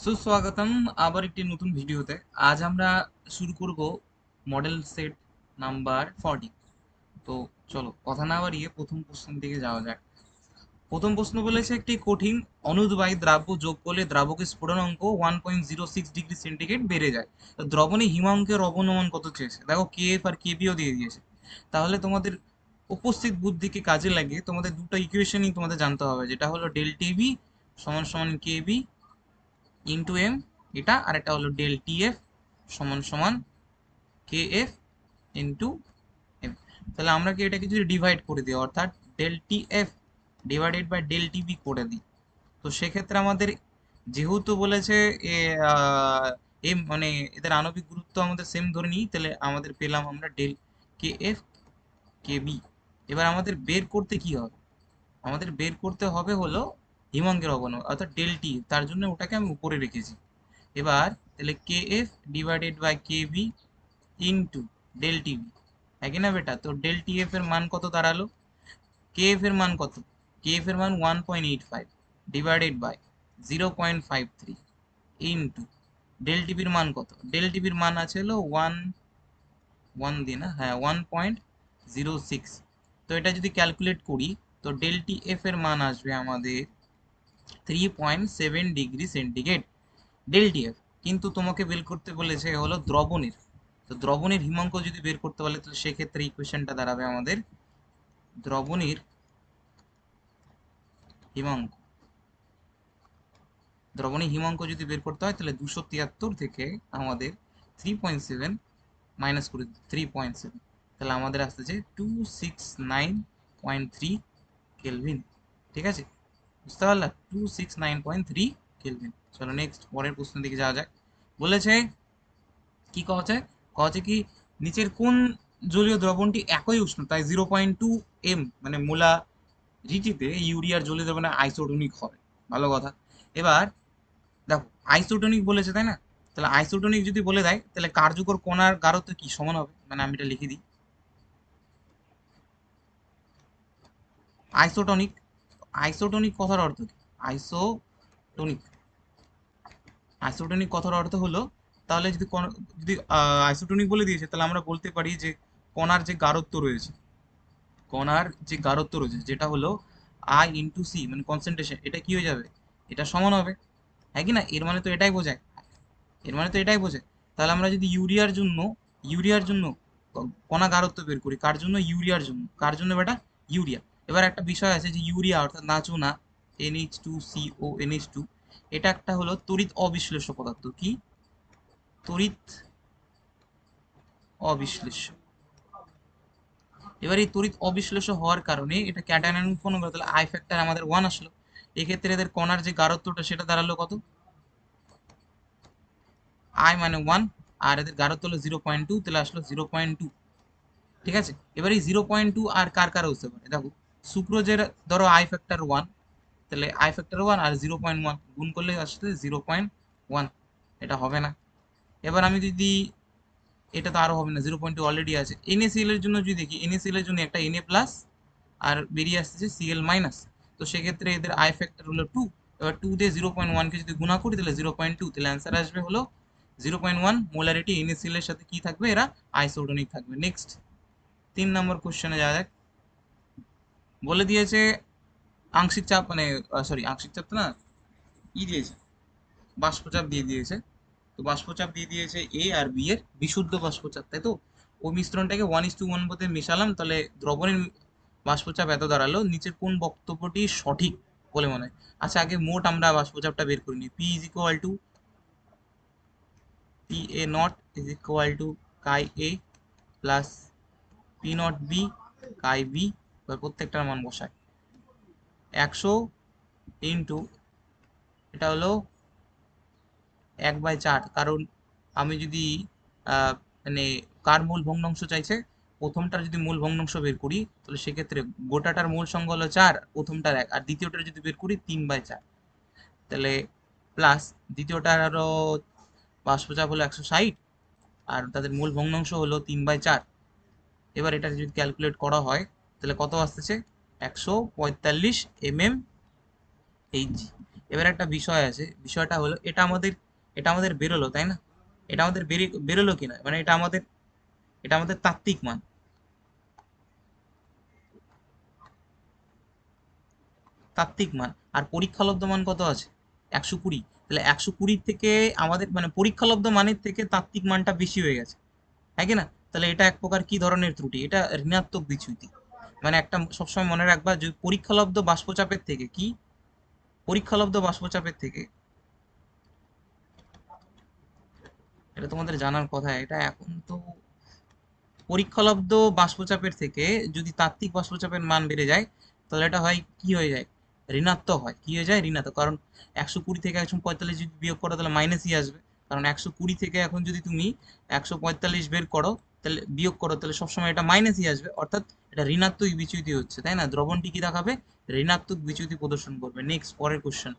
সুস্বাগতম আবার একটি নতুন ভিডিওতে। আজ আমরা শুরু করব মডেল সেট নাম্বার 40। তো চলো কথা না বাড়িয়ে প্রথম প্রশ্নের দিকে যাওয়া যাক। প্রথম প্রশ্ন বলেছে একটি কঠিন অনুদ্বায়ী দ্রাব্য যোগ করলে দ্রাবকের স্ফুটনাঙ্ক 1.06 ডিগ্রি সেন্টিগ্রেড বেড়ে যায়। তো দ্রবণে হিমাঙ্কের অবনমন কত চেয়েছে, দেখো কে এফ আর কেবিও দিয়ে দিয়েছে। তাহলে তোমাদের উপস্থিত বুদ্ধিকে কাজে লাগিয়ে তোমাদের দুটো ইকুয়েশনই তোমাদের জানতে হবে, যেটা হলো ডেল টিভি সমান সমান কেবি ইন্টু এম, এটা আর একটা হলো ডেল টি এফ সমান সমান কে এফ ইন্টু এম। তাহলে আমরা কি এটাকে যদি ডিভাইড করে দিই, অর্থাৎ del T F divided by del T B করে দিই, তো সেক্ষেত্রে আমাদের যেহেতু বলেছে এ এম মানে এদের আণবিক গুরুত্ব আমাদের সেম ধরে নিই, তাহলে আমাদের পেলাম আমরা del K F K B. এবার আমাদের বের করতে কি হবে, আমাদের বের করতে হবে হলো হিমাঙ্কের অবনমন অর্থাৎ ডেল টি, তার জন্য ওটাকে আমি উপরে রেখেছি। এবার তাহলে K F divided by K B into del TV, একই না বেটা? তো ডেল টি এফ এর মান কত দাঁড়ালো, কে এফ এর মান কত, কে এফ এর মান 1.85 ডিভাইডেড বাই 0.53 ইন্টু ডেল টিভির মান কত, ডেল টিভির মান আছে হলো 1.06। তো এটা যদি ক্যালকুলেট করি, তো ডেল টি এফ এর মান আসবে আমাদের 3.7 degree centigrade del T F. কিন্তু তোমাকে বের করতে বলেছে হলো দ্রবণের, তো দ্রবণের হিমাঙ্ক যদি বের করতে বলে, তাহলে সেক্ষেত্রে ইকুয়েশনটা দাঁড়াবে আমাদের দ্রবণের হিমাঙ্ক। দ্রবণের হিমাঙ্ক যদি বের করতে হয়, তাহলে 273 থেকে আমাদের 3.7 মাইনাস করে 3.7, তাহলে আমাদের আসতেছে 269.3 কেলভিন। ঠিক আছে, বুঝতে পারলা? 269.3 কেলভিন। চলো নেক্সট পরের প্রশ্নের দিকে যাওয়া যাক। বলেছে কি কওয়া কি নিচের কোন জলীয় দ্রবণটি একই উষ্ণতায় 0.2 এম মানে মোলা রিটিতে ইউরিয়ার জলীয় দ্রবণে আইসোটোনিক হবে? ভালো কথা। এবার দেখো আইসোটোনিক বলেছে তাই না, তাহলে আইসোটোনিক যদি বলে দেয়, তাহলে কার্যকর কণার গাঢ়ত্ব কি সমান হবে, মানে আমি এটা লিখে দিই। আইসোটোনিক, আইসোটোনিক কথার অর্থ কি? আইসোটোনিক, আইসোটোনিক কথার অর্থ হলো, তাহলে যদি আইসোটোনিক বলে দিয়েছে, তাহলে আমরা বলতে পারি যে কণার যে গাঢ়ত্ব রয়েছে, কণার যে গাঢ়ত্ব রয়েছে যেটা হলো আই ইন্টু সি মানে কনসেন্ট্রেশন, এটা কি হয়ে যাবে, এটা সমান হবে। হ্যাঁ কি না? এর মানে তো এটাই বোঝায়, এর মানে তো এটাই বোঝায়। তাহলে আমরা যদি ইউরিয়ার জন্য কণা গাঢ়ত্ব বের করি, কার জন্য? ইউরিয়ার জন্য। কার জন্য বেটা? ইউরিয়া। এবার একটা বিষয় আছে যে ইউরিয়া অর্থাৎ নাচুনা NH2CO NH2, এটা একটা হলো তড়িৎ অবিশ্লেষ্য পদার্থ। কি? তড়িৎ অবিশ্লেষ্য। এবার এই তড়িৎ অবিশ্লেষ্য হওয়ার কারণে এটা ক্যাটায়ন উৎপন্ন করে, তাহলে আই ফ্যাক্টর আমাদের 1 আসলো। এক্ষেত্রে এদের কণার যে গাঢ়ত্বটা সেটা দাঁড়ালো কত, আই মানে 1, আর এদের গাঢ়ত্ব হলো 0.2, তাহলে আসলো 0.2। ঠিক আছে, এবার এই 0.2 আর কার কার হতে পারে, দেখো সুক্রোজের ধরো আই ফ্যাক্টর 1, তাহলে আই ফ্যাক্টর 1 আর 0.1 গুণ করলে আসলে 0.1, এটা হবে না। এবার আমি যদি, এটা তো আরো হবে না, 0.2 অলরেডি আছে। NaCl এর জন্য যদি দেখি, NaCl এর জন্য একটা Na প্লাস আর বেরিয়ে আসতেছে Cl মাইনাস, তো সেক্ষেত্রে এদের আই ফ্যাক্টর হলো 2। এবার 2 দিয়ে 0.1 কে যদি গুণা করি, তাহলে 0.2, তাহলে অ্যান্সার আসবে হলো 0.1 মোলারিটি। NaCl এর সাথে কি থাকবে, এরা আইসোটোনিক থাকবে। নেক্সট 3 নম্বর কোশ্চেনে যাওয়া যাক। বলে দিয়েছে আংশিক চাপ মানে সরি আংশিক চাপ তো না, ই দিয়েছে, বাষ্পচাপ দিয়ে দিয়েছে। তো বাষ্পচাপ দিয়ে দিয়েছে এ আর বি এর বিশুদ্ধ বাষ্পচাপ, তাই তো? ওই মিশ্রণটাকে 1:1 মধ্যে মেশালাম, তাহলে দ্রবণের বাষ্পচাপ এত দাঁড়ালো। নিচের কোন বক্তব্যটি সঠিক বলে মনে হয়? আচ্ছা আগে মোট আমরা বাষ্পচাপটা বের করে নিই। P=PA0 কাই এ প্লাস P0B কাই বি। প্রত্যেকটার মান বসায় 100 ইন্টু, এটা হলো 1/4, কারণ আমি যদি আহ, মানে কার মূল ভগ্নাংশ চাইছে, প্রথমটার যদি মূল ভগ্নাংশ বের করি, তাহলে সেক্ষেত্রে গোটাটার মূল সংখ্যা হলো 4, প্রথমটার 1, আর দ্বিতীয়টার যদি বের করি 3/4, তাহলে প্লাস দ্বিতীয়টার আরো বাষ্পচাপ হলো 160, আর তাদের মূল ভগ্নাংশ হলো 3/4। এবার এটা যদি ক্যালকুলেট করা হয়, তাহলে কত আসতেছে, 145 mm Hg। এবার একটা বিষয় আছে, বিষয়টা হলো এটা আমাদের বেরোলো তাই না, এটা আমাদের বেরোলো কিনা, মানে এটা আমাদের তাত্ত্বিক মান। তাত্ত্বিক মান আর পরীক্ষালব্ধ মান কত আছে, 120। তাহলে 120 থেকে আমাদের মানে পরীক্ষালব্ধ মানের থেকে তাত্ত্বিক মানটা বেশি হয়ে গেছে, হ্যাঁ কি না? তাহলে এটা এক প্রকার কি ধরনের ত্রুটি, এটা ঋণাত্মক বিচ্যুতি। মানে একটা সবসময় মনে রাখবা যে পরীক্ষালব্ধ বাষ্পচাপের থেকে কি, পরীক্ষালব্ধ বাষ্পচাপের থেকে, এটা তোমাদের জানার কথা, এটা এখন তো পরীক্ষালব্ধ বাষ্পচাপের থেকে যদি তাত্ত্বিক বাষ্পচাপের মান বেড়ে যায়, তাহলে এটা হয় কি হয়ে যায়, ঋণাত্মক হয়। কি হয়ে যায়, ঋণাত্মক। কারণ 120 থেকে 145 যদি বিয়োগ করো তাহলে মাইনাসই আসবে। কারণ 120 থেকে এখন যদি তুমি 145 বের করো, তাহলে বিয়োগ করো, তাহলে সবসময় এটা মাইনাসই আসবে, অর্থাৎ এটা ঋণাত্মক বিচ্যুতি হচ্ছে, তাই না? দ্রবণটি কি দেখাবে, ঋণাত্মক বিচ্যুতি প্রদর্শন করবে। নেক্সট, পরের কোশ্চেন।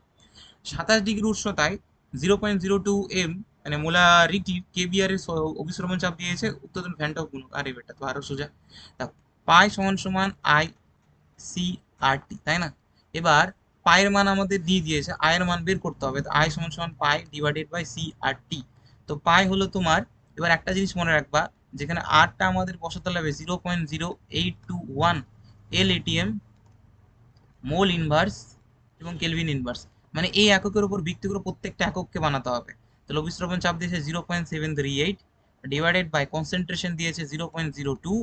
27 ডিগ্রি উষ্ণতায় 0.02 এম মানে মোলারিটি কেবিআর এর অভিস্রবণ চাপ দিয়েছে উত্তোলন ভ্যান্টক গুণক। আরে বেটা তো আরো সোজা। তা পাই সমান সমান আই সি আর টি, তাই না? এবার পায়ের মান আমাদের দিয়ে দিয়েছে, আয়ের মান বের করতে হবে। তো আই সমান সমান পাই ডিভাইডেড বাই সি আর টি। তো পাই হলো তোমার, এবার একটা জিনিস মনে রাখবা, যেখানে আরটা আমাদের বসাতে হবে 0.0821 এল এটিএম মোল ইনভার্স এবং কেলভিন ইনভার্স, মানে এই এককের উপর ভিত্তি করে প্রত্যেকটা একককে বানাতে হবে। তাহলে অভিস্রবণ চাপ দিয়েছে 0.738 ডিভাইডেড বাই কনসেন্ট্রেশন দিয়েছে 0.02,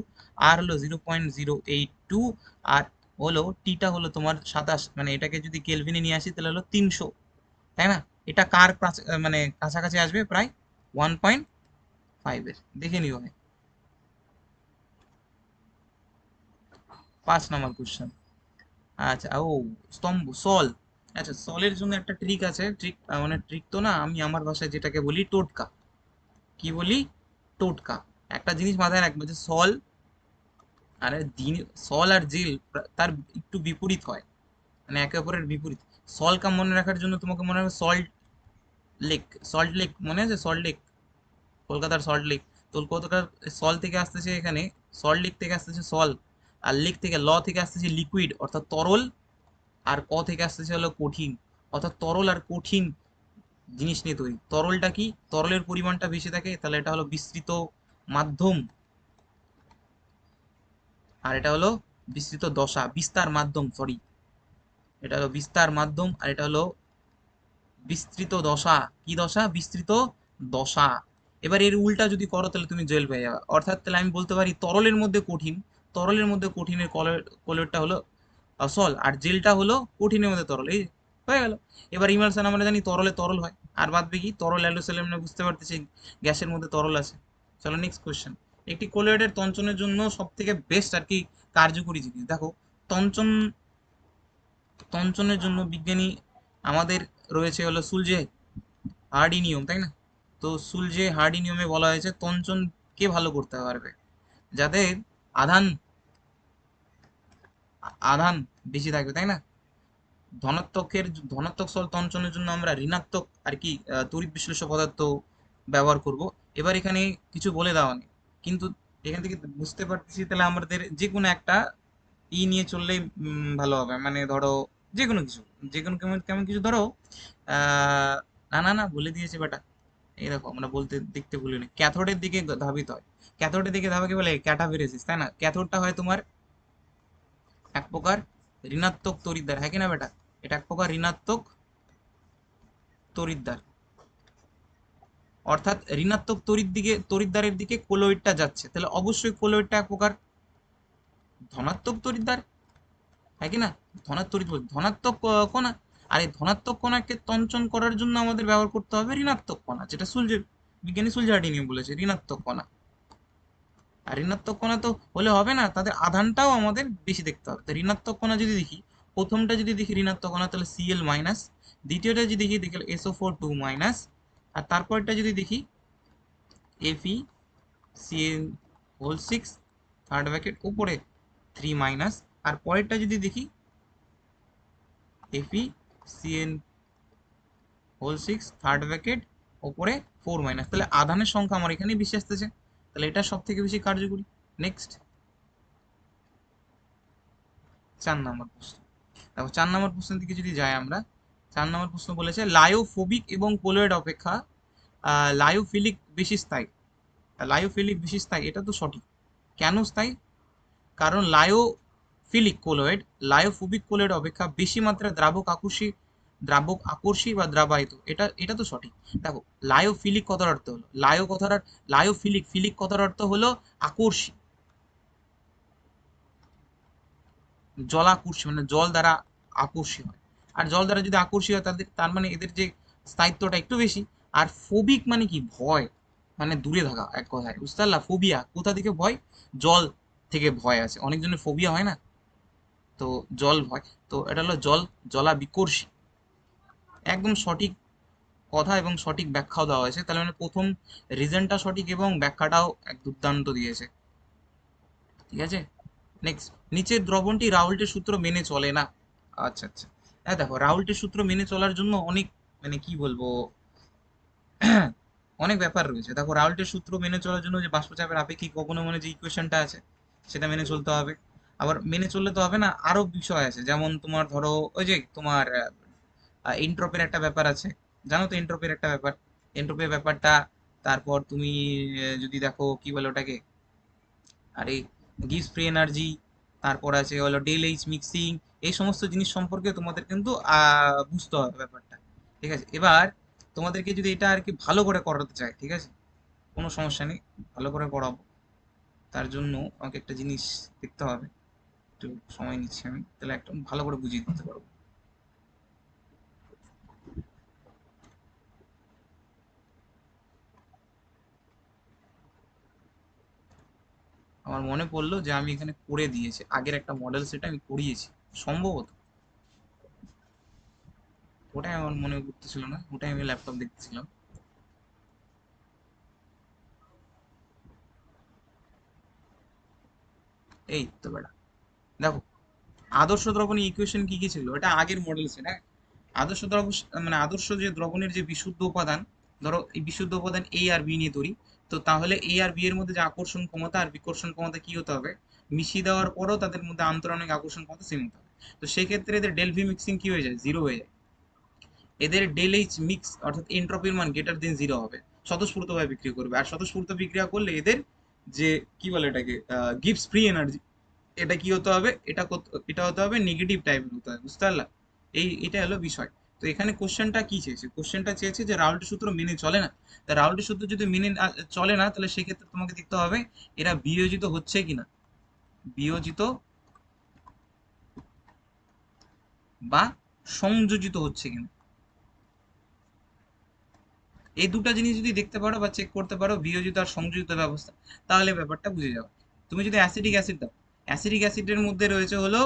আর হলো 0.082, আর হলো টিটা হলো তোমার 27, মানে এটাকে যদি কেলভিনে নিয়ে আসি তাহলে হলো 300, তাই না? এটা কার মানে কাছাকাছি আসবে, প্রায় 1.5 এর। দেখে নিও ভাই। 5 নম্বর কোশ্চেন। আচ্ছা, ও স্তম্ভ সল। আচ্ছা, সলের জন্য একটা ট্রিক আছে, ট্রিক মানে ট্রিক তো না, আমি আমার ভাষায় যেটাকে বলি টোটকা। কি বলি, টোটকা। একটা জিনিস মাথায় রাখবে যে সল, আরে দিন, সল আর জেল তার একটু বিপরীত হয়, মানে একে অপরের বিপরীত। সলকা মনে রাখার জন্য তোমাকে মনে হবে সল্ট লেক, সল্ট লেক মনে আছে, সল্ট লেক, কলকাতার সল্ট লেক। তো কলকাতার সল থেকে আসতেছে এখানে, সল্ট লেক থেকে আসতেছে সল, আর লেক থেকে থেকে আসতেছে লিকুইড অর্থাৎ তরল, আর থেকে আসতেছে হলো কঠিন, অর্থাৎ তরল আর কঠিন জিনিস নিয়ে তৈরি। তরলটা কি, তরলের পরিমাণটা বেশি থাকে, তাহলে এটা হলো বিস্তৃত মাধ্যম, আর এটা হলো বিস্তৃত দশা, বিস্তার মাধ্যম, সরি, এটা হলো বিস্তার মাধ্যম, আর এটা হলো বিস্তৃত দশা। কি দশা, বিস্তৃত দশা। এবার এর উল্টা যদি করো তাহলে তুমি জেল পেয়ে যাবে, অর্থাৎ তাহলে আমি বলতে পারি তরলের মধ্যে কঠিন, তরলের মধ্যে কঠিনের কলরটা হলো সল, আর জেলটা হলো কঠিনের মধ্যে তরল, এই হয়ে গেল। এবার ইমালশন আমরা জানি তরলে তরল হয়, আর বাদ বাকি তরল অ্যালুসালেম বুঝতে পারতেছি গ্যাসের মধ্যে তরল আছে। চলো নেক্সট কোয়েশ্চেন। একটি কোলয়েডের তঞ্চনের জন্য সব থেকে বেস্ট আর কি কার্যকরী জিনিস দেখো, তঞ্চন, তঞ্চনের জন্য বিজ্ঞানী আমাদের রয়েছে হলো সুলজে হার্ডি নিয়ম, তাই না? তো সুলজে হার্ডি নিয়মে বলা হয়েছে তঞ্চন কে ভালো করতে পারবে, যাদের আধান, আধান বেশি থাকবে, তাই না? ধনাত্মকের, ধনাত্মক স্থল তঞ্চনের জন্য আমরা ঋণাত্মক আর কি তড়িৎ বিশ্লেষ্য পদার্থ ব্যবহার করব। এবার এখানে কিছু বলে দেওয়া নেই, কিন্তু এখান থেকে বুঝতে পারতেছি তাহলে আমাদের যে কোনো একটা নিয়ে চললেই ভালো হবে, মানে ধরো যে কোনো কিছু, যে কোনো কেমন কেমন কিছু ধরো, আহ না না না বলে দিয়েছে বেটা, এই দেখো আমরা বলতে দেখতে ভুলিনি, ক্যাথোডের দিকে ধাবিত হয়। ক্যাথোডের দিকে ধাবে কি বলে, ক্যাটাফেরেসিস, তাই না? ক্যাথোডটা হয় তোমার এক প্রকার ঋণাত্মক তড়িৎদ্বার, হ্যাঁ কি না বেটা? এটা এক প্রকার ঋণাত্মক তড়িৎদ্বার, অর্থাৎ ঋণাত্মক তড়িৎদ্বারের দিকে কোলয়েডটা যাচ্ছে, তাহলে অবশ্যই কোলয়েডটা এক প্রকার ধনাত্মক তড়িৎদ্বার, হ্যাঁ কি না? ধনাত্মক কণা। আর এই ধনাত্মক কণাকে তঞ্চন করার জন্য আমাদের ব্যবহার করতে হবে ঋণাত্মক কণা, যেটা বিজ্ঞানী সুলজার্ডি নিয়ম বলেছে, ঋণাত্মক কণা। আর ঋণাত্মক কণা তো হলে হবে না, তাদের আধানটাও আমাদের বেশি দেখতে হবে। তো ঋণাত্মক কণা যদি দেখি, প্রথমটা যদি দেখি ঋণাত্মক কণা তাহলে সিএল মাইনাস, দ্বিতীয়টা যদি দেখি দেখি SO4 2 মাইনাস, আর তারপরটা যদি দেখি Fe CN6 থার্ড ব্র্যাকেট উপরে 3 মাইনাস, আর পরেরটা যদি দেখি Fe CN6 থার্ড ব্র্যাকেট ওপরে 4 মাইনাস, তাহলে আধানের সংখ্যা আমার এখানেই বেশি আসতেছে, তাহলে এটা সব থেকে বেশি কার্যকরী। নেক্সট, 4 নম্বর প্রশ্ন। দেখো 4 নম্বর প্রশ্নের দিকে যদি যাই আমরা, 4 নম্বর প্রশ্ন বলেছে লায়োফোবিক এবং কোলয়েড অপেক্ষা লায়োফিলিক বেশি স্থায়ী। লায়োফিলিক বেশি স্থায়ী, এটা তো সঠিক। কেন স্থায়ী? কারণ লায়োফিলিক কোলয়েড লায়োফোবিক কোলয়েড অপেক্ষা বেশি মাত্রায় দ্রাবক আকর্ষী বা দ্রাবায়িত, এটা এটা তো সঠিক। দেখো, লায়োফিলিক কথার অর্থ হলো লায়োফিলিক ফিলিক কথার অর্থ হলো আকর্ষী, জলাকর্ষী মানে জল দ্বারা আকর্ষী হয়। আর জল দ্বারা যদি আকর্ষী হয় তার মানে এদের যে স্থায়িত্বটা একটু বেশি। আর ফোবিক মানে কি? ভয়, মানে দূরে থাকা, এক কথায় বুঝতে পারলা? ফোবিয়া কোথা থেকে ভয়? জল থেকে ভয় আছে, অনেকজনের ফোবিয়া হয় না, তো জল ভয়। তো এটা হলো জলাবিকর্ষী। একদম সঠিক কথা এবং সঠিক ব্যাখ্যাও দেওয়া হয়েছে, তাহলে মানে প্রথম রিজনটা সঠিক এবং ব্যাখ্যাটাও এক দুর্দান্ত দিয়েছে। ঠিক আছে, নেক্সট, নিচের দ্রবণটি রাউল্টের সূত্র মেনে চলে না। আচ্ছা আচ্ছা, হ্যাঁ দেখো, রাউল্টের সূত্র মেনে চলার জন্য অনেক, মানে কি বলবো, অনেক ব্যাপার রয়েছে। দেখো, রাউল্টের সূত্র মেনে চলার জন্য যে বাষ্পচাপের আপেক্ষিক অবনমনের যে ইকুয়েশনটা আছে সেটা মেনে চলতে হবে। আবার মেনে চললে তো হবে না, আরো বিষয় আছে, যেমন তোমার ধরো ওই যে তোমার এন্ট্রপির একটা ব্যাপার আছে, জানো তো এন্ট্রপির একটা ব্যাপার, এন্ট্রপির ব্যাপারটা। তারপর তুমি যদি দেখো কি বলে ওটাকে, আরে গিভস ফ্রি এনার্জি, তারপর আছে হলো ডেল এইচ মিক্সিং, এই সমস্ত জিনিস সম্পর্কে তোমাদের কিন্তু বুঝতে হবে ব্যাপারটা। ঠিক আছে, এবার তোমাদেরকে যদি এটা আর কি ভালো করে করাতে চাই, ঠিক আছে, কোনো সমস্যা নেই, ভালো করে করাবো। তার জন্য আমাকে একটা জিনিস দেখতে হবে, একটু সময় নিচ্ছি আমি, তাহলে একদম ভালো করে বুঝিয়ে দিতে পারবো। আমার মনে পড়লো যে আমি এখানে করে দিয়েছি, আগের একটা মডেল সেটা আমি করিয়েছি সম্ভবত, ওটাই আমার মনে করতেছিল না, ওটাই আমি ল্যাপটপ দেখতেছিলাম। এই তো বেটা, দেখো, আদর্শ দ্রবণের ইকুয়েশন কি কি ছিল, এটা আগের মডেল ছিল, হ্যাঁ। আদর্শ দ্রবণ মানে আদর্শ যে দ্রবণের যে বিশুদ্ধ উপাদান, ধরো এই বিশুদ্ধ উপাদান এ আর বি নিয়ে তৈরি, তো তাহলে এ আর বি এর মধ্যে যে আকর্ষণ ক্ষমতা আর বিকর্ষণ ক্ষমতা কি হতে হবে, মিশিয়ে দেওয়ার পরও তাদের মধ্যে আন্তরণিক আকর্ষণ ক্ষমতা সেম হতে হবে। তো সেক্ষেত্রে এদের ডেল ভি মিক্সিং কি হয়ে যায়? জিরো হয়ে যায়। এদের ডেল এইচ মিক্স অর্থাৎ এন্ট্রপির মান গ্রেটার দেন জিরো হবে, স্বতঃস্ফূর্তভাবে বিক্রিয়া করবে। আর স্বতঃস্ফূর্ত বিক্রিয়া করলে এদের যে কি বলে এটাকে, গিভস ফ্রি এনার্জি, এটা কি হতে হবে, এটা হতে হবে নেগেটিভ টাইপের হতে হবে, বুঝতে পারলা? এটা হলো বিষয়। তো এখানে কোশ্চেনটা কি চেয়েছে, কোশ্চেনটা চেয়েছে যে রাউল্টের সূত্র মেনে চলে না। তা রাউল্টের সূত্র যদি চলে না, তাহলে সেক্ষেত্রে তোমাকে দেখতে হবে এরা বিয়োজিত হচ্ছে কিনা, বিয়োজিত বা সংযোজিত হচ্ছে কিনা। এই দুটো জিনিস যদি দেখতে পারো বা চেক করতে পারো, বিয়োজিত আর সংযোজিত ব্যবস্থা, তাহলে ব্যাপারটা বুঝে যাবে। তুমি যদি অ্যাসিডিক অ্যাসিড দাও, অ্যাসিডিক অ্যাসিডের মধ্যে রয়েছে হলো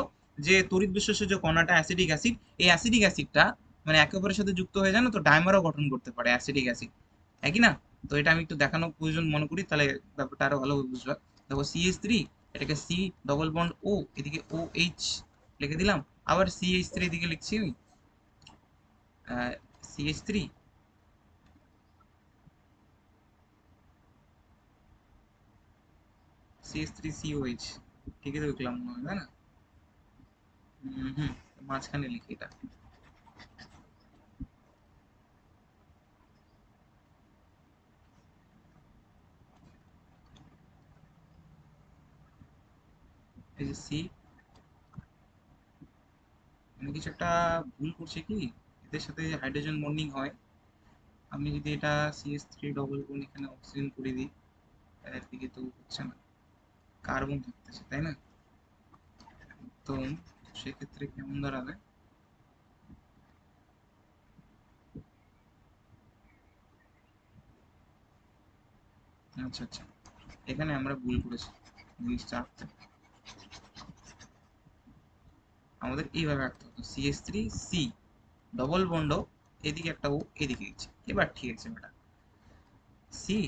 যে তড়িৎ বিশ্লেষ্য যে কণাটা অ্যাসিডিক অ্যাসিড, এই অ্যাসিডিক অ্যাসিডটা মানে একে অপরের সাথে যুক্ত হয়ে যায় না, তো ডাইমারও গঠন করতে পারে অ্যাসিডিক অ্যাসিড, একই না? তো এটা আমি একটু দেখানো প্রয়োজন মনে করি, তাহলে ব্যাপারটা আরো ভালোভাবে বুঝবা। দেখো, CH3, এটাকে সি ডবল বন্ড ও, এদিকে ও এইচ লিখে দিলাম। আবার CH3 এদিকে লিখছি আমি, CH3, CH3COH, ঠিকই তো লিখলাম মনে হয়, তাই না? হুম, মাঝখানে লিখি এটা। এই যে সি, আমি কিছু একটা ভুল করছি কি, এদের সাথে হাইড্রোজেন বন্ডিং হয়, আমি যদি এটা CH3 ডবল বন্ড এখানে অক্সিজেন করে দিই, এর দিকে তো হচ্ছে না, কার্বন থাকতেছে, তাই না? তো সেক্ষেত্রে কেমন দাঁড়াবে? আচ্ছা আচ্ছা, এখানে আমরা ভুল করেছি, জিনিসটা আঁকতে আমাদের এইভাবে আঁকতে হতো, CH3C ডবল বন্ড, এদিকে একটা ও, এদিকে গেছে, এবার ঠিক আছে বেটা। সি,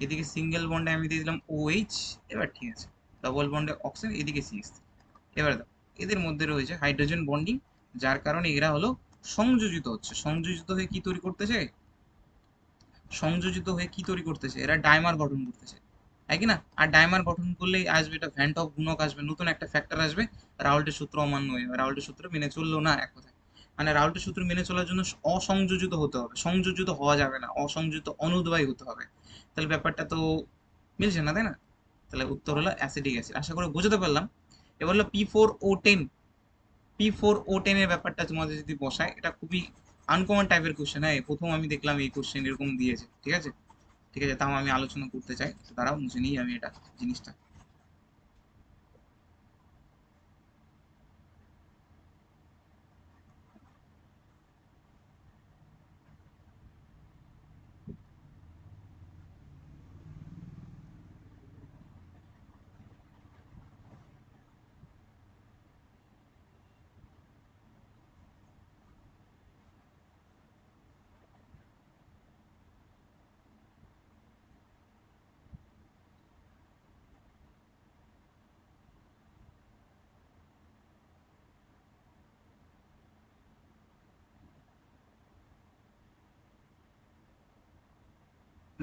এদিকে সিঙ্গেল বন্ডে আমি দিয়ে দিলাম OH, এবার ঠিক আছে। ডবল বন্ডে অক্সিজেন, এদিকে CH, এবার দেখো, এদের মধ্যে রয়েছে হাইড্রোজেন বন্ডিং, যার কারণে এরা হলো সংযোজিত হচ্ছে, সংযোজিত হয়ে কি তৈরি করতেছে, সংযোজিত হয়ে কি তৈরি করতেছে, এরা ডাইমার গঠন করতেছে, একই না? আর ডাইমার গঠন করলেই আসবে এটা ভ্যান টপ গুণক আসবে, নতুন একটা ফ্যাক্টর আসবে, রাউল্টের সূত্র অমান্য হয়ে যাবে, রাউল্টের সূত্র মেনে চললো না এক কথায়। মানে রাউল্টের সূত্র মেনে চলার জন্য অসংযোজিত হতে হবে, সংযোজিত হওয়া যাবে না, অসংযোজিত অনুদ্বায়ী হতে হবে। তাহলে ব্যাপারটা তো মিলছে না, তাই না? তাহলে উত্তর হলো অ্যাসিটিক অ্যাসিড। আশা করে বোঝাতে পারলাম। এবার হলো P4O10। P4O10 এর ব্যাপারটা তোমাদের যদি বসায়, এটা খুবই আনকমন টাইপের কোশ্চেন। হ্যাঁ, প্রথম আমি দেখলাম এই কোশ্চেন এরকম দিয়েছে। ঠিক আছে, ঠিক আছে, তাও আমি আলোচনা করতে চাই, তো দাঁড়াও মুছে নিই আমি এটা জিনিসটা।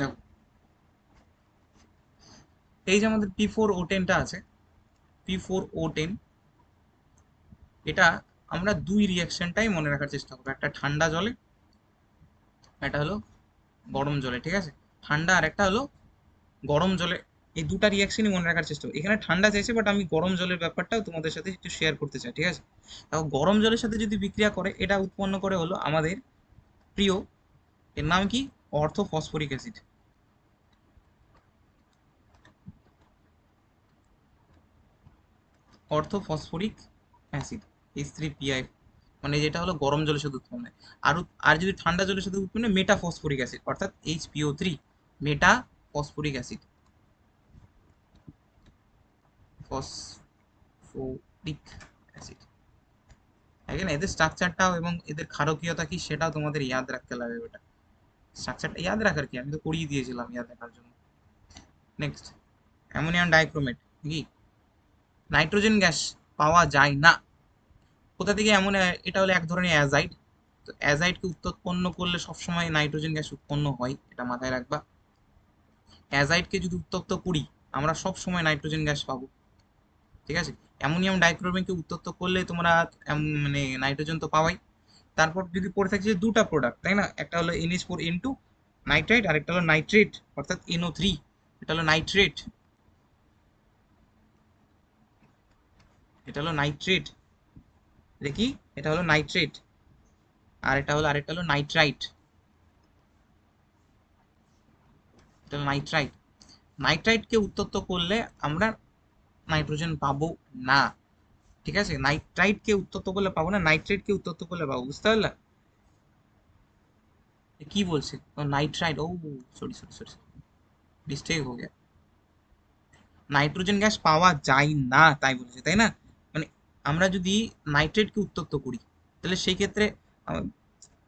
দেখো, এই যে আমাদের P4O10টা আছে, P4O10, এটা আমরা দুই রিয়াকশনটাই মনে রাখার চেষ্টা করবো। একটা ঠান্ডা জলে, একটা হলো গরম জলে। ঠিক আছে, ঠান্ডা আর একটা হলো গরম জলে। এই দুটা রিয়াকশনই মনে রাখার চেষ্টা করো। এখানে ঠান্ডা চাইছে, বাট আমি গরম জলের ব্যাপারটাও তোমাদের সাথে একটু শেয়ার করতে চাই। ঠিক আছে, তাও গরম জলের সাথে যদি বিক্রিয়া করে, এটা উৎপন্ন করে হলো আমাদের প্রিয়, এর নাম কি, অর্থো phosphoric acid. অর্থো phosphoric acid, H3PI, মানে যেটা হলো গরম জলের সাথে উৎপন্ন হয়। আর আর যদি ঠান্ডা জলের সাথে উৎপন্ন হয়, মেটা ফসফরিক অ্যাসিড, অর্থাৎ HPO3, মেটা ফসফরিক অ্যাসিড, ফসফরিক অ্যাসিড। এখানে এদের স্ট্রাকচারটাও এবং এদের ক্ষারকীয়তা কি সেটাও তোমাদের ইয়াদ রাখতে লাগবে। ওটা স্ট্রাকচারটা ইয়াদ রাখার কি, আমি তো করিয়ে দিয়েছিলাম ইয়াদ রাখার জন্য। নেক্সট, অ্যামোনিয়াম ডাইক্রোমেট কি, নাইট্রোজেন গ্যাস পাওয়া যায় না। কোথা থেকে এমন, এটা হলো এক ধরনের অ্যাজাইড। তো অ্যাজাইডকে উৎপন্ন করলে সবসময় নাইট্রোজেন গ্যাস উৎপন্ন হয়, এটা মাথায় রাখবা। অ্যাজাইডকে যদি উত্তপ্ত করি, আমরা সব সময় নাইট্রোজেন গ্যাস পাবো। ঠিক আছে, অ্যামোনিয়াম ডাইক্রোমেটকে উত্তপ্ত করলে তোমরা মানে নাইট্রোজেন তো পাওয়াই। তারপর যদি পড়ে থাকছে যে দুটা প্রোডাক্ট, তাই না, একটা হলো NH4N2 নাইট্রাইট, আর একটা হলো নাইট্রেট অর্থাৎ NO3। এটা হলো নাইট্রেট, এটা হলো নাইট্রেট, দেখি, এটা হলো নাইট্রেট। আর এটা হলো, আরেকটা হলো নাইট্রাইট, এটা হলো নাইট্রাইট। নাইট্রাইটকে উত্তপ্ত করলে আমরা নাইট্রোজেন পাবো না। ঠিক আছে, নাইট্রাইটকে উত্তপ্ত করলে পাবো না, নাইট্রেটকে উত্তপ্ত করলে পাবো। বুঝতে পারলা কি বলছে? নাইট্রাইট, ও সরি সরি সরি, মিস্টেক হয়ে গেছে। নাইট্রোজেন গ্যাস পাওয়া যায় না তাই বলেছে, তাই না? মানে আমরা যদি নাইট্রেটকে উত্তপ্ত করি, তাহলে সেই ক্ষেত্রে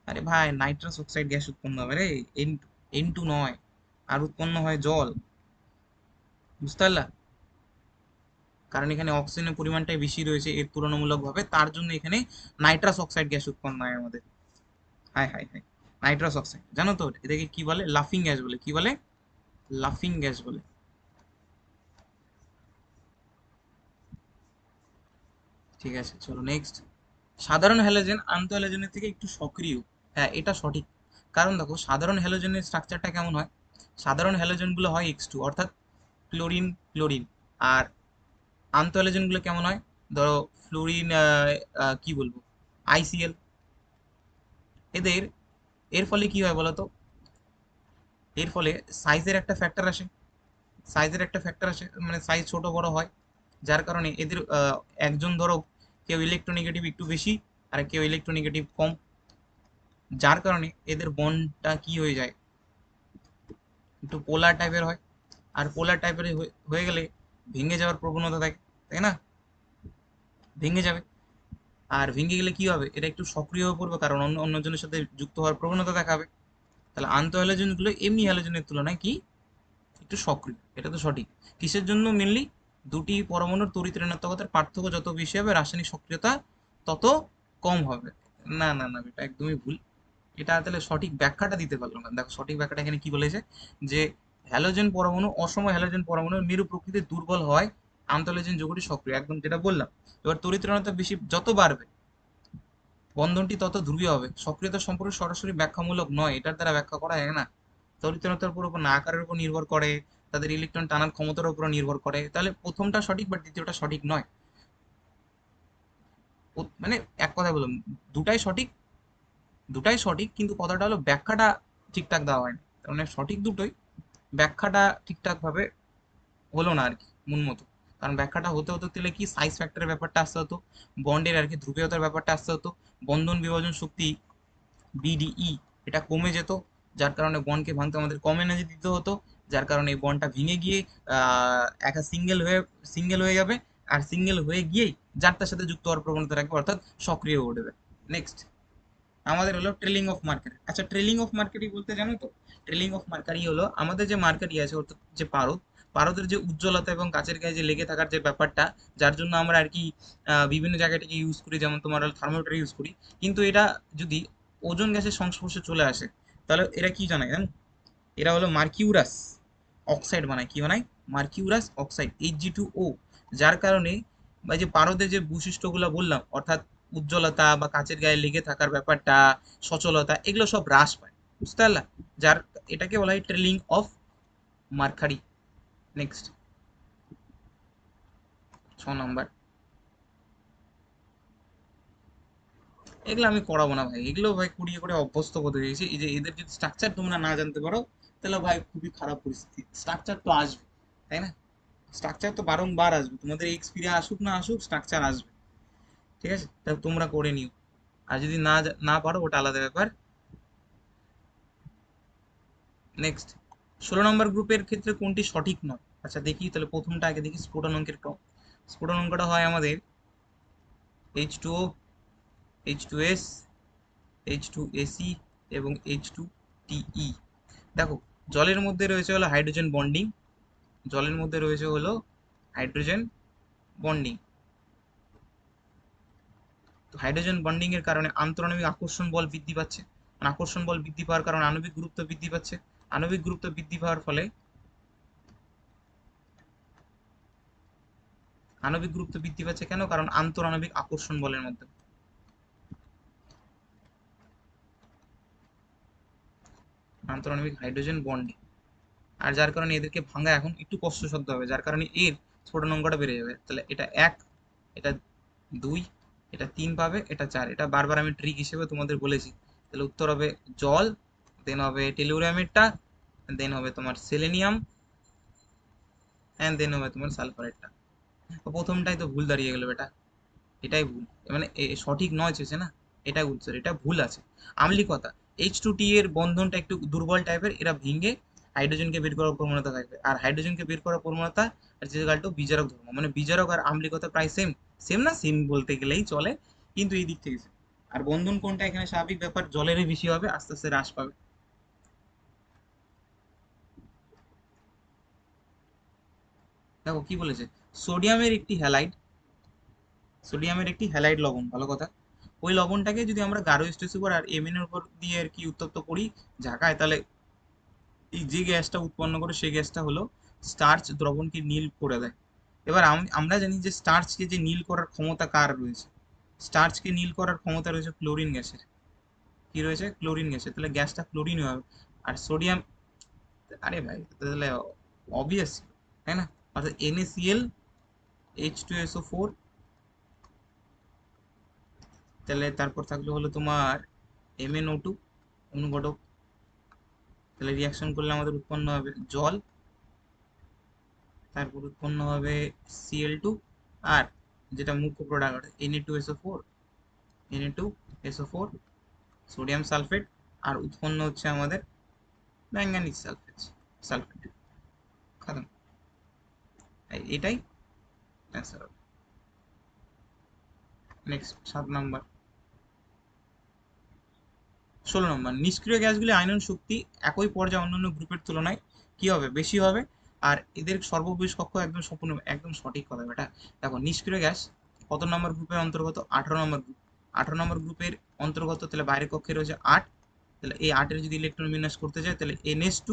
আরে ভাই, নাইট্রাস অক্সাইড গ্যাস উৎপন্ন হবে রে, এন N2 নয়। আর উৎপন্ন হয় জল। বুঝতে পারলা? কারণ এখানে অক্সিজেনের পরিমাণটাই বেশি রয়েছে এর তুলনামূলকভাবে, তার জন্য এখানে নাইট্রাস অক্সাইড গ্যাস উৎপন্ন হয় আমাদের। High high high, nitrous oxide, জানো তো এটাকে কি বলে? লাফিং গ্যাস বলে। কি বলে? লাফিং গ্যাস বলে। ঠিক আছে, চলো নেক্সট। সাধারণ হ্যালোজেন আন্তঃ হ্যালোজেনের থেকে একটু সক্রিয়। হ্যাঁ, এটা সঠিক। কারণ দেখো, সাধারণ হ্যালোজেনের স্ট্রাকচারটা কেমন হয়? সাধারণ হ্যালোজেনগুলো হয় X2, অর্থাৎ ক্লোরিন ক্লোরিন। আর আন্তঃ হ্যালোজেনগুলো কেমন হয়? ধরো ফ্লোরিন, কি বলবো, ICl। এদের, এর ফলে কি হয় বলতো? এর ফলে সাইজের একটা ফ্যাক্টর আসে, সাইজের একটা ফ্যাক্টর আসে, মানে সাইজ ছোট বড় হয়। যার কারণে এদের একজন ধরো কেউ ইলেকট্রোনেগেটিভ একটু বেশি, আর কেউ ইলেকট্রোনেগেটিভ কম। যার কারণে এদের বন্ডটা কি হয়ে যায়, একটু পোলার টাইপের হয়। আর পোলার টাইপের হয়ে গেলে ভেঙে যাওয়ার প্রবণতা থাকে, তাই না? ভেঙে যাবে। আর ভেঙে গেলে কি হবে, এটা একটু সক্রিয় হয়ে পড়বে, কারণ অন্য অন্যজনের সাথে যুক্ত হওয়ার প্রবণতা দেখাবে। তাহলে আন্তঃ হ্যালোজেনগুলো এমনি হ্যালোজেনের তুলনায় কি, একটু সক্রিয়। এটা তো সঠিক। কিসের জন্য মেনলি? দুটি পরমাণুর তড়িৎ ঋণাত্মকতার পার্থক্য যত বেশি হবে, রাসায়নিক সক্রিয়তা তত কম হবে। না না না, এটা একদমই ভুল। এটা তাহলে সঠিক ব্যাখ্যাটা দিতে পারলো না। দেখো সঠিক ব্যাখ্যাটা এখানে কি বলেছে, যে হ্যালোজেন পরমাণু, অসম হ্যালোজেন পরমাণু মেরু প্রকৃতির দুর্বল হয়, আন্তঃহ্যালোজেন যৌগটি সক্রিয়, একদম যেটা বললাম। এবার তড়িৎ ঋণাত্মক বেশি যত বাড়বে, বন্ধনটি তত ধ্রুবীয় হবে। সক্রিয়তা সম্পর্কে সরাসরি ব্যাখ্যামূলক নয়, এটার দ্বারা ব্যাখ্যা করা যায় না। তরিতনতার উপর না আকারের উপর নির্ভর করে, তাদের ইলেকট্রন টানার ক্ষমতার উপর নির্ভর করে। তাহলে প্রথমটা সঠিক বাট দ্বিতীয়টা সঠিক নয়। মানে এক কথায় বললাম, দুটাই সঠিক, দুটাই সঠিক, কিন্তু কথাটা হলো ব্যাখ্যাটা ঠিকঠাক দেওয়া হয়নি। তার মানে সঠিক দুটোই, ব্যাখ্যাটা ঠিকঠাক ভাবে হলো না আর কি মন মতো। কারণ ব্যাখ্যাটা হতে হতে গেলে কি সাইজ ফ্যাক্টরের ব্যাপারটা আসতে হতো, বন্ডের আর কি ধ্রুবীয়তার ব্যাপারটা আসতে হতো, বন্ধন বিভাজন শক্তি বিডিই এটা কমে যেত, যার কারণে বন্ডকে ভাঙতে আমাদের কম এনার্জি দিতে হতো, যার কারণে এই বন্ডটা ভেঙে গিয়ে একটা সিঙ্গেল হয়ে যাবে, আর সিঙ্গেল হয়ে গিয়েই যার তার সাথে যুক্ত হওয়ার প্রবণতা রাখবে, অর্থাৎ সক্রিয় হয়ে উঠবে। নেক্সট আমাদের হলো ট্রেলিং অফ মার্কারি। আচ্ছা, ট্রেলিং অফ মার্কারি বলতে জানো তো? ট্রেলিং অফ মার্কারি হলো আমাদের যে মার্কারি আছে, অর্থাৎ যে পারদ, পারদের যে উজ্জ্বলতা এবং কাচের গায়ে যে লেগে থাকার যে ব্যাপারটা, যার জন্য আমরা আর কি বিভিন্ন জায়গায় থেকে ইউজ করি, যেমন তোমার থার্মোমিটার ইউজ করি। কিন্তু এটা যদি ওজোন গ্যাসের সংস্পর্শে চলে আসে, তাহলে এরা কি জানায় জানো? এরা হলো মার্কিউরাস অক্সাইড বানায়। কি বানায়? Mercurous oxide, Hg2O। যার কারণে বা যে পারদের যে বৈশিষ্ট্যগুলো বললাম, অর্থাৎ উজ্জ্বলতা বা কাচের গায়ে লেগে থাকার ব্যাপারটা, সচলতা, এগুলো সব হ্রাস পায়। বুঝতে পারলা? যার এটাকে বলা হয় ট্রেলিং অফ মার্কারি। নেক্সট 6 নম্বর, এগুলো আমি করাবো না ভাই, এগুলো ভাই কুড়িয়ে করে অভ্যস্ত করতে দিয়েছি। এই যে এদের যদি স্ট্রাকচার তোমরা না জানতে পারো, তাহলে ভাই খুবই খারাপ পরিস্থিতি। স্ট্রাকচার তো আসবে, তাই না? স্ট্রাকচার তো বারংবার আসবে, তোমাদের এক্সপিরিয়া আসুক না আসুক স্ট্রাকচার আসবে। ঠিক আছে, তা তোমরা করে নিও। আর যদি না পারো ওটা আলাদা ব্যাপার। নেক্সট 16 নম্বর গ্রুপের ক্ষেত্রে কোনটি সঠিক নয়? আচ্ছা দেখি, তাহলে প্রথমটা আগে দেখি, স্ফুটন অঙ্কের ক্রম। স্ফুটন অঙ্কটা হয় আমাদের H2O, H2S, H2AC এবং H2TE। দেখো, জলের মধ্যে রয়েছে হলো হাইড্রোজেন বন্ডিং, জলের মধ্যে রয়েছে হলো হাইড্রোজেন বন্ডিং। তো হাইড্রোজেন বন্ডিং এর কারণে আন্তঃআণবিক আকর্ষণ বল বৃদ্ধি পাচ্ছে। আর আকর্ষণ বল বৃদ্ধি পাওয়ার কারণে আণবিক গুরুত্ব বৃদ্ধি পাচ্ছে। আণবিক গুরুত্ব বৃদ্ধি পাওয়ার ফলে আণবিক গুরুত্ব বৃদ্ধি পাচ্ছে কেন? কারণ আন্তঃআণবিক আকর্ষণ বলের মধ্যে, আন্তঃআণবিক হাইড্রোজেন বন্ডিং। আর যার কারণে এদেরকে ভাঙা এখন একটু কষ্টসাধ্য হবে, যার কারণে এর ছোট নম্বরটা বেড়ে যাবে। তাহলে এটা 1, এটা 2, এটা 3 পাবে, এটা 4। এটা বারবার আমি ট্রিক হিসেবে তোমাদের বলেছি। তাহলে উত্তর হবে জল, দেন হবে টেলুরিয়ামেরটা, দেন হবে তোমার সেলেনিয়াম, অ্যান্ড দেন হবে তোমার সালফারেটটা। তো প্রথমটাই তো ভুল দাঁড়িয়ে গেল বেটা, এটাই ভুল। মানে সঠিক নয় চেয়েছে না, এটা উত্তর, এটা ভুল আছে। আম্লিকতা, H2T এর বন্ধনটা একটু দুর্বল টাইপের, এরা ভেঙে হাইড্রোজেনকে বের করার প্রবণতা থাকবে। আর হাইড্রোজেনকে বের করার প্রবণতা আর রেজাল্টও বিজারক ধর্ম, মানে বিজারক আর আম্লিকতা প্রায় সেম। সেম না, সেম বলতে গেলেই চলে, কিন্তু এই দিক থেকে same। আর বন্ধন কোনটা এখানে স্বাভাবিক ব্যাপার, জলেরই বেশি হবে, আস্তে আস্তে হ্রাস পাবে। দেখো কি বলেছে, সোডিয়ামের একটি হ্যালাইড, সোডিয়ামের একটি হ্যালাইড লবণ, ভালো কথা। ওই লবণটাকে যদি আমরা গাঢ় স্টেজ সুপার আর এমএন এর উপর দিয়ে আর কি উত্তপ্ত করি, ঝাঁকায়, তাহলে এই যে গ্যাসটা উৎপন্ন করে সেই গ্যাসটা হলো স্টার্চ দ্রবণকে নীল করে দেয়। এবার আমরা জানি যে স্টার্চকে যে নীল করার ক্ষমতা কার রয়েছে? স্টার্চকে নীল করার ক্ষমতা রয়েছে ক্লোরিন গ্যাসের। কি রয়েছে? ক্লোরিন গ্যাসের। তাহলে গ্যাসটা ক্লোরিন হবে। আর সোডিয়াম, আরে ভাই তাহলে অবভিয়াস, তাই না? অর্থাৎ NaCl H2SO4, তাহলে তারপর থাকলে হলো তোমার MnO2 অনুঘটক। তাহলে রিয়াকশন করলে আমাদের উৎপন্ন হবে জল, তারপর উৎপন্ন হবে Cl2, আর যেটা মুখ্য product Na2SO4, Na2SO4, sodium sulphate, আর উৎপন্ন হচ্ছে আমাদের ম্যাঙ্গানিজ সালফেট, সালফেট। খতম। এটাই অ্যান্সার হবে। নেক্সট 7 নম্বর, 16 নম্বর, নিষ্ক্রিয় গ্যাসগুলি আয়নন শক্তি একই পর্যায়ে অন্যান্য গ্রুপের তুলনায় কি হবে? বেশি হবে। আর এদের সর্ববৃহৎ কক্ষ একদম সম্পূর্ণ, একদম সঠিক কথা বেটা। দেখো নিষ্ক্রিয় গ্যাস কত নম্বর গ্রুপের অন্তর্গত? 18 নম্বর গ্রুপ। 18 নম্বর গ্রুপের অন্তর্গত, তাহলে বাইরের কক্ষে রয়েছে 8। তাহলে এই 8-এর যদি ইলেকট্রন বিন্যাস করতে চাই, তাহলে NS2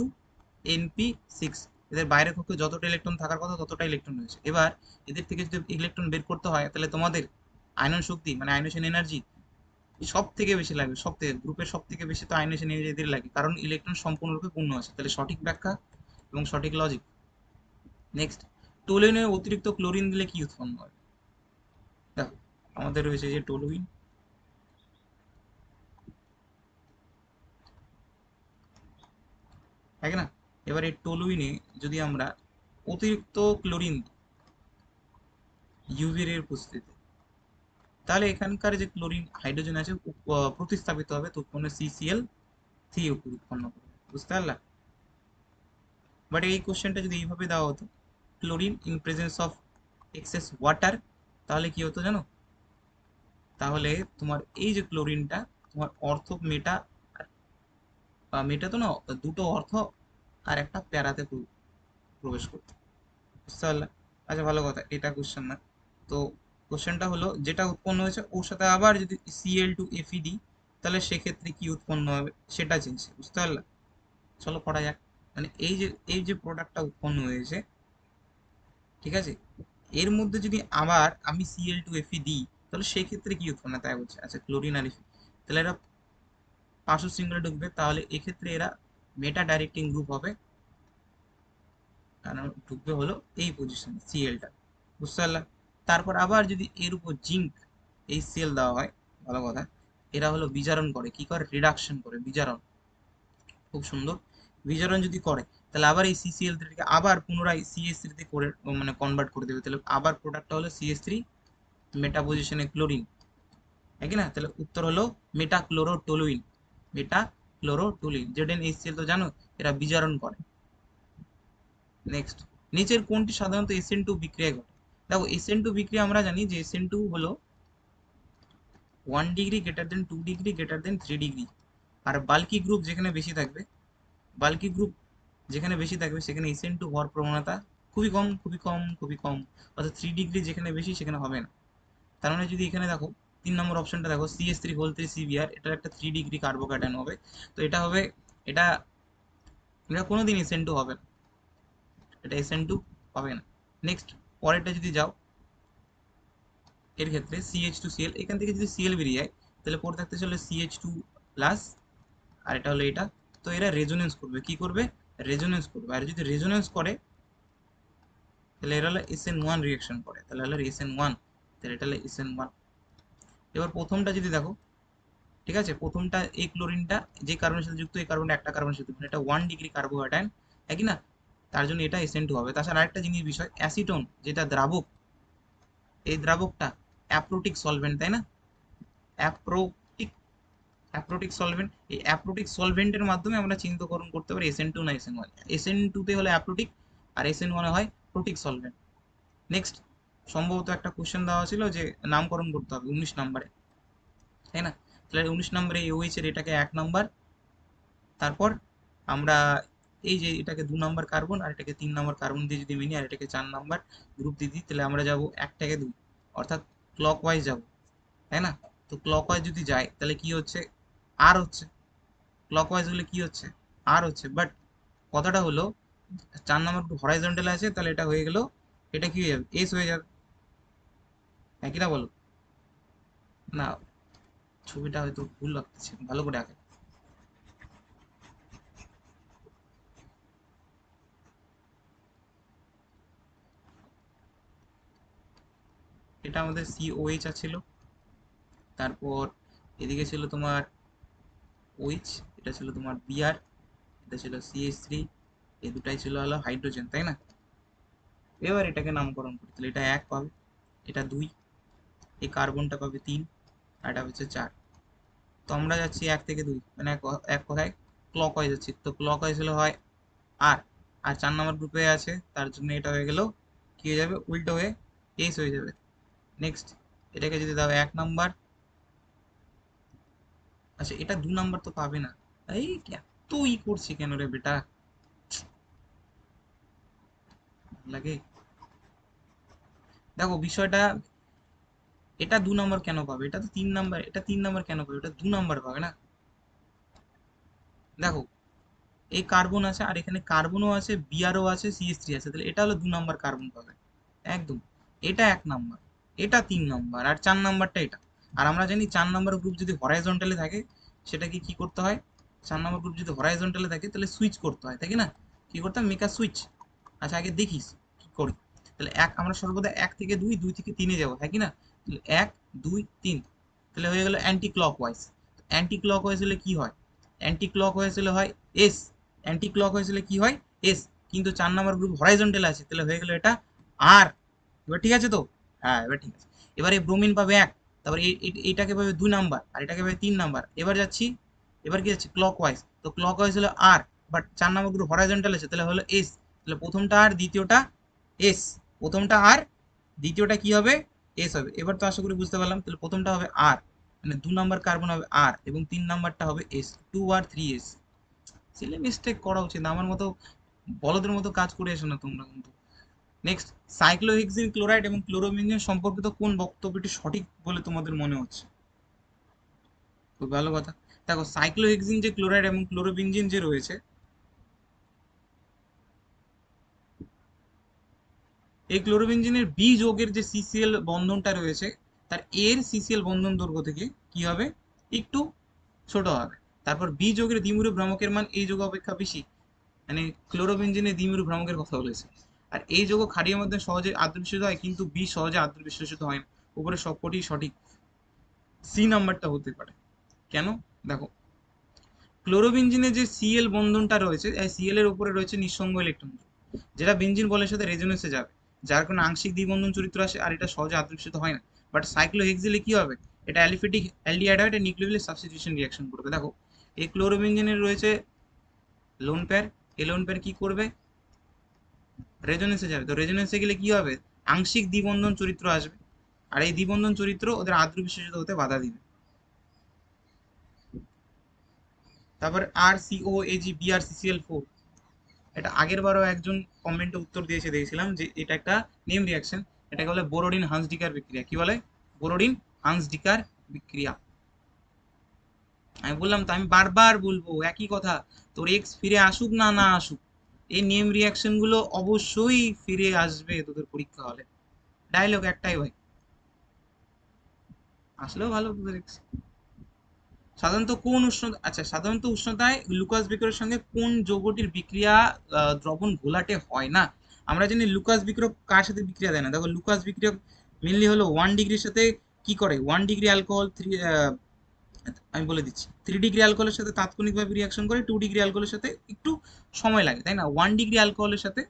NP6, এদের বাইরের কক্ষে যতটা ইলেকট্রন থাকার কথা ততটা ইলেকট্রন রয়েছে। এবার এদের থেকে যদি ইলেকট্রন বের করতে হয়, তাহলে তোমাদের আয়নন শক্তি মানে আয়নেশন এনার্জি সব থেকে বেশি লাগবে, সব থেকে গ্রুপের সব থেকে বেশি তো আয়নাইজেশন এদের লাগে, কারণ ইলেকট্রন সম্পূর্ণরূপে পূর্ণ আছে। তাহলে সঠিক ব্যাখ্যা এবং সঠিক লজিক। নেক্সট, টোলুইনে অতিরিক্ত ক্লোরিন দিলে কি উৎপন্ন হয়? দেখো, আমাদের রয়েছে যে টোলুইন, তাই না? এবার এই টোলুইনে যদি আমরা অতিরিক্ত ক্লোরিন ইউভি রে উপস্থিতিতে, তাহলে এখানকার যে ক্লোরিন হাইড্রোজেন আছে প্রতিস্থাপিত হবে, তো উৎপন্ন সিসিএল থ্রি উৎপন্ন করবে। বুঝতে পারলা? বাট এই কোশ্চেনটা যদি এইভাবে দেওয়া হতো, chlorine in presence of excess water, তাহলে কি হতো জানো? তাহলে তোমার এই যে ক্লোরিনটা, তোমার অর্থ মেটা, মেটা তো না, দুটো অর্থ আর একটা প্যারাতে প্রবেশ করতো। বুঝতে পারলে? আচ্ছা, ভালো কথা, এটা কোশ্চেন না। তো কোশ্চেনটা হলো, যেটা উৎপন্ন হয়েছে ওর সাথে আবার যদি Cl2Fe দিই, তাহলে সেক্ষেত্রে কি উৎপন্ন হবে সেটা চিনছে। বুঝতে পারলে? চলো করা যাক। মানে এই যে প্রোডাক্টটা উৎপন্ন হয়েছে, ঠিক আছে, এর মধ্যে যদি আবার আমি Cl2Fe দিই, তাহলে সেক্ষেত্রে কি উৎপন্ন হয় তাই বলছে। আচ্ছা, ক্লোরিন আর Fe, তাহলে এরা পার্শ্ব শৃঙ্খলে ঢুকবে, তাহলে এক্ষেত্রে এরা মেটা ডাইরেক্টিং গ্রুপ হবে, কারণ ঢুকবে হলো এই পজিশনে সিএলটা। বুঝতে পারলাম? তারপর আবার যদি এর উপর জিঙ্ক HCl দেওয়া হয়, ভালো কথা, এরা হলো বিজারণ করে, কি করে, রিডাকশন করে, বিজারণ। খুব সুন্দর। বিজারণ যদি করে, তাহলে আবার এই CCl3 কে আবার পুনরায় CH3 করে, মানে কনভার্ট করে দেবে, তাহলে আবার প্রোডাক্টটা হলো CH3 মেটা পজিশনে ক্লোরিন, তাই কি না? তাহলে উত্তর হলো মেটা ক্লোরোটলুইন। মেটা ক্লোরোটলুইন, ZnHCl তো জানো, এরা বিজারণ করে। নেক্সট, নিচের কোনটি সাধারণত SN2 বিক্রিয়া ঘটে? দেখো, SN2 বিক্রিয়া আমরা জানি যে SN2 হলো 1 degree greater than 2 degree greater than 3 degree. আর বাল্কি গ্রুপ যেখানে বেশি থাকবে, বাল্কি গ্রুপ যেখানে বেশি থাকবে সেখানে SN2 হওয়ার প্রবণতা খুবই কম, খুবই কম, খুবই কম। অর্থাৎ 3 ডিগ্রি যেখানে বেশি সেখানে হবে না। তার মানে যদি এখানে দেখো, 3 নম্বর অপশনটা দেখো, CH3 হোল 3 CBr, এটার একটা 3 ডিগ্রি কার্বোক্যাটায়ন হবে। তো এটা হবে, এটা এটা কোনোদিন SN2 হবে না, এটা SN2 হবে না। নেক্সট, পরেরটা যদি যাও, এর ক্ষেত্রে CH2Cl, এখান থেকে যদি Cl বেরিয়ে যায়, তাহলে পরে থাকতে চলে CH2 প্লাস, আর এটা হলো এটা। তো এরা রেজোনেন্স করবে, কি করবে, রেজোনেন্স করবে। আর যদি রেজোনেন্স করে, তাহলে এরা হলো SN1 রিয়াকশন করে, তাহলে হলো SN1, তাহলে এটা হলো SN1। এবার প্রথমটা যদি দেখো, ঠিক আছে, প্রথমটা এই ক্লোরিনটা যে কার্বনের সাথে যুক্ত, এই কার্বনটা একটা কার্বনের সাথে, মানে এটা 1 ডিগ্রি কার্বোহাইড্রেট, একই না? তার জন্য এটা SN2 হবে। তাছাড়া আরেকটা জিনিস বিষয়, অ্যাসিটোন যেটা দ্রাবক, এই দ্রাবকটা অ্যাপ্রোটিক সলভেন্ট, তাই না? অ্যাপ্রোটিক, অ্যাপ্রোটিক সলভেন্ট, এই অ্যাপ্রোটিক সলভেন্টের মাধ্যমে আমরা চিহ্নিতকরণ করতে পারি SN2 না SN1। SN2 তে হলে অ্যাপ্রোটিক, আর SN1 হয় প্রোটিক সলভেন্ট। নেক্সট, সম্ভবত একটা কোশ্চেন দেওয়া ছিল যে নামকরণ করতে হবে 19 নম্বরে, তাই না? তাহলে 19 নম্বরে এই OH এর এটাকে 1 নম্বর, তারপর আমরা এই যে এটাকে 2 নম্বর কার্বন আর এটাকে 3 নম্বর কার্বন দিয়ে যদি মিনি আর এটাকে 4 নম্বর গ্রুপ দিয়ে দিই, তাহলে আমরা যাবো 1 থেকে 2, অর্থাৎ ক্লক ওয়াইজ যাবো, তাই না? তো ক্লক ওয়াইজ যদি যাই, তাহলে কি হচ্ছে, আর হচ্ছে, ক্লকওয়াইজ হলে কি হচ্ছে, আর হচ্ছে। বাট কথাটা হলো, 4 নম্বর হরাইজন্টাল আছে, তাহলে এটা হয়ে গেল, এটা কি হয়ে যাবে, এস হয়ে যাবে, হ্যাঁ কিনা বলো? না, ছবিটা হয়তো ভুল লাগতেছে, ভালো করে আঁকে। এটা আমাদের COH ছিল, তারপর এদিকে ছিল তোমার OH, এটা ছিল তোমার Br, এটা ছিল CH3, এই দুটাই ছিল হলো হাইড্রোজেন, তাই না? এবার এটাকে নামকরণ করি, তাহলে এটা 1 পাবে, এটা 2, এই কার্বনটা পাবে 3, আর এটা হচ্ছে 4। তো আমরা যাচ্ছি 1 থেকে 2, মানে এক কথায় ক্লক ওয়াইজ যাচ্ছি। তো ক্লক ওয়াইজ হলে হয় আর, আর 4 নম্বর গ্রুপে আছে, তার জন্য এটা হয়ে গেল, কি হয়ে যাবে, উল্টো হয়ে এস হয়ে যাবে। নেক্সট, এটাকে যদি দাও 1 নম্বর, আচ্ছা এটা 2 নম্বর তো পাবে না, এই এত করছি কেন রে বেটা, লাগে। দেখো বিষয়টা, এটা 2 নম্বর কেন পাবে, এটা তো 3 নম্বর, এটা 3 নম্বর কেন পাবে, এটা 2 নম্বর পাবে না। দেখো, এই কার্বন আছে আর এখানে কার্বনও আছে, বিআরও আছে, CH3 আছে, তাহলে এটা হলো 2 নম্বর কার্বন পাবে, একদম। এটা 1 নম্বর, এটা 3 নম্বর, আর 4 নম্বরটা এটা। আর আমরা জানি 4 নাম্বার গ্রুপ যদি হরাইজন্টালে থাকে সেটাকে কি করতে হয়, 4 নাম্বার গ্রুপ যদি হরাইজন্টালে থাকে তাহলে সুইচ করতে হয়, তাই কি না? কি করতে হয়, মেক আ সুইচ। আচ্ছা আগে দেখিস কি করি। তাহলে আমরা সর্বদা 1 থেকে 2, 2 থেকে 3 এ যাবো, হ্যাঁ কি না? তাহলে 1 2 3, তাহলে হয়ে গেল অ্যান্টি ক্লকওয়াইজ। অ্যান্টি ক্লকওয়াইজ হলে কি হয়, অ্যান্টি ক্লকওয়াইজ হলে হয় এস, অ্যান্টি ক্লকওয়াইজ হলে কি হয় এস, কিন্তু 4 নাম্বার গ্রুপ হরাইজন্টাল আছে তাহলে হয়ে গেল এটা আর। এবার ঠিক আছে তো? হ্যাঁ এবার ঠিক আছে। এবার এই ব্রোমিন পাবে 1, তারপর এইটাকে পাবে 2 নাম্বার আর এটাকে পাবে 3 নাম্বার। এবার যাচ্ছি, এবার কি যাচ্ছে ক্লকওয়াইজ, তো ক্লকওয়াইজ হলো আর, বাট 4 নাম্বার গ্রুপ হরাইজন্টাল আছে তাহলে হলো এস, তাহলে প্রথমটা আর দ্বিতীয়টা এস, প্রথমটা আর দ্বিতীয়টা কি হবে এস হবে। এবার তো আশা করি বুঝতে পারলাম, তাহলে প্রথমটা হবে আর, মানে 2 নাম্বার কার্বন হবে আর এবং 3 নাম্বারটা হবে এস, 2 আর 3 এস। ছেলে মিস্টেক করা উচিত, আমার মতো বলদের মতো কাজ করে এসো না তোমরা কিন্তু। নেক্সট, সাইক্লোহেক্সিন ক্লোরাইড এবং ক্লোরোবেনজিন সম্পর্কিত কোন বক্তব্যটি সঠিক বলে তোমাদের মনে হচ্ছে? খুব ভালো কথা। দেখো সাইক্লোহেক্সিন যে ক্লোরাইড এবং ক্লোরোবেনজিন যে রয়েছে, এই ক্লোরোবেনজিনের বি যৌগের যে সিসিএল বন্ধনটা রয়েছে তার এর সিসিএল বন্ধন দৈর্ঘ্য থেকে কি হবে, একটু ছোট হবে। তারপর বি যৌগের দ্বিমুখী ভ্রামকের মান এই যৌগ অপেক্ষা বেশি, মানে ক্লোরোবেনজিনের দ্বিমুখী ভ্রামকের কথা বলেছে। আর এই যৌগ ক্ষারীয় মধ্যে সহজে আদ্র বিশ্লেষিত হয় কিন্তু বি সহজে আদ্র বিশ্লেষিত হয় না। উপরে সবকটি সঠিক, সি নাম্বারটা হতে পারে। কেন? দেখো ক্লোরোবেনজিনের যে সিএল বন্ধনটা রয়েছে, এই সিএল এর উপরে রয়েছে নিঃসঙ্গ ইলেকট্রন, যেটা বেনজিন বলের সাথে রেজোনেন্সে যাবে, যার কারণে আংশিক দ্বিবন্ধন চরিত্র আসে আর এটা সহজে আদর্শিত হয় না। বাট সাইক্লোহেক্সিলে কি হবে, এটা অ্যালিফেটিক অ্যালডিহাইড হয়, এটা নিউক্লিওফিলিক সাবস্টিটিউশন রিঅ্যাকশন করবে। দেখো এই ক্লোরোবেনজিনের রয়েছে লোন পেয়ার, এই লোন পেয়ার কি করবে, রেজোনেন্সে যাবে, তো রেজোনেন্সে গেলে কি হবে, আংশিক দ্বিবন্ধন চরিত্র আসবে আর এই দ্বিবন্ধন চরিত্র ওদের আদ্র বিশেষিত হতে বাধা দিবে। তারপর আর সিও এজি বি আর সিসিএল 4, এটা আগের বারও একজন কমেন্টে উত্তর দিয়েছে দেখছিলাম যে এটা একটা নেম রিয়াকশন, এটাকে বলে বোরোডিন হান্সডিকার বিক্রিয়া। কি বলে, বোরোডিন হান্সডিকার বিক্রিয়া। আমি বললাম তো, আমি বারবার বলবো একই কথা, তোর এক্স ফিরে আসুক না না আসুক, এই নেম রিয়াকশন গুলো অবশ্যই ফিরে আসবে তোদের পরীক্ষা হলে। ডায়লগ একটাই ভাই, আসলেও ভালো তোদের এক্স। সাধারণত কোন উষ্ণতা, আচ্ছা সাধারণত উষ্ণতায় লুকাস বিক্রিয়ার সঙ্গে কোন যৌগটির বিক্রিয়া দ্রবণ ঘোলাটে হয় না? আমরা জানি লুকাস বিক্রিয়ক কার সাথে বিক্রিয়া দেয় না। দেখো লুকাস বিক্রিয়ক মেনলি হলো 1 ডিগ্রির সাথে কি করে, 1 ডিগ্রি অ্যালকোহল আমি বলে দিচ্ছি, 3 ডিগ্রি অ্যালকোহলের সাথে তাৎক্ষণিকভাবে রিয়াকশন করে, 2 ডিগ্রি অ্যালকোহলের সাথে একটু সময় লাগে, তাই না? 1 ডিগ্রি অ্যালকোহলের সাথে,